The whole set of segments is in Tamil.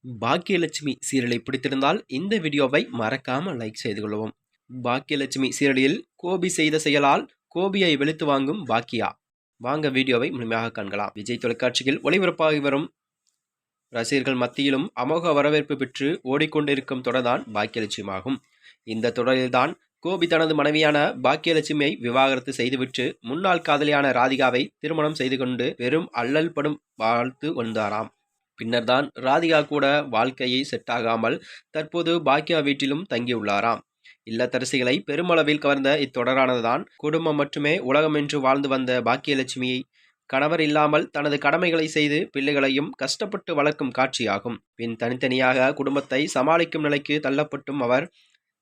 பாக்கியலட்சுமி சீரியலை பிடித்திருந்தால் இந்த வீடியோவை மறக்காம லைக் செய்து கொள்ளவும். பாக்கியலட்சுமி சீரியலில் கோபி செய்த செயலால் கோபியை வெளுத்து வாங்கும் பாக்கியா. வாங்க வீடியோவை முழுமையாக காண்கலாம். விஜய் தொலைக்காட்சியில் ஒளிபரப்பாகி வரும் ரசிகர்கள் மத்தியிலும் அமோக வரவேற்பு பெற்று ஓடிக்கொண்டிருக்கும் தொடர்தான் பாக்கியலட்சுமி ஆகும். இந்த தொடரில்தான் கோபி தனது மனைவியான பாக்கியலட்சுமியை விவாகரத்து செய்துவிட்டு முன்னாள் காதலியான ராதிகாவை திருமணம் செய்து கொண்டு வெறும் அல்லல் படும் வாழ்த்து வந்தாராம். பின்னர் தான் ராதிகா கூட வாழ்க்கையை செட் ஆகாமல் தற்போது பாக்கியா வீட்டிலும் தங்கியுள்ளாராம். இல்லத்தரசிகளை பெருமளவில் கவர்ந்த இத்தொடரானதுதான் குடும்பம் மட்டுமே உலகம் என்று வாழ்ந்து வந்த பாக்கியலட்சுமியை கணவர் இல்லாமல் தனது கடமைகளை செய்து பிள்ளைகளையும் கஷ்டப்பட்டு வளர்க்கும் காட்சியாகும். பின் தனித்தனியாக குடும்பத்தை சமாளிக்கும் நிலைக்கு தள்ளப்பட்டும் அவர்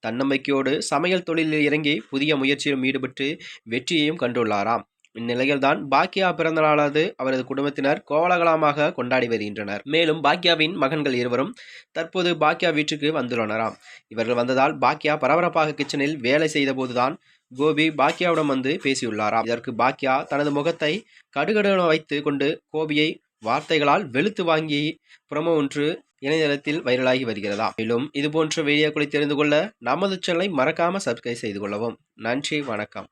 தன்னம்பிக்கையோடு சமையல் தொழிலில் இறங்கி புதிய முயற்சியிலும் ஈடுபட்டு வெற்றியையும் கண்டுள்ளாராம். இந்நிலையில்தான் பாக்கியா பிறந்த நாளாவது அவரது குடும்பத்தினர் கோலாகலமாக கொண்டாடி வருகின்றனர். மேலும் பாக்கியாவின் மகன்கள் இருவரும் தற்போது பாக்கியா வீட்டுக்கு வந்துள்ளனராம். இவர்கள் வந்ததால் பாக்கியா பரபரப்பாக கிச்சனில் வேலை செய்த போதுதான் கோபி பாக்கியாவிடம் வந்து பேசியுள்ளாராம். இதற்கு பாக்கியா தனது முகத்தை கடுகடுன வைத்து கொண்டு கோபியை வார்த்தைகளால் வெளுத்து வாங்கி புறமோ ஒன்று இணையதளத்தில் வைரலாகி வருகிறதா. மேலும் இதுபோன்ற வீடியோக்களை தெரிந்து கொள்ள நமது சேனலை மறக்காம சப்ஸ்கிரைப் செய்து கொள்ளவும். நன்றி, வணக்கம்.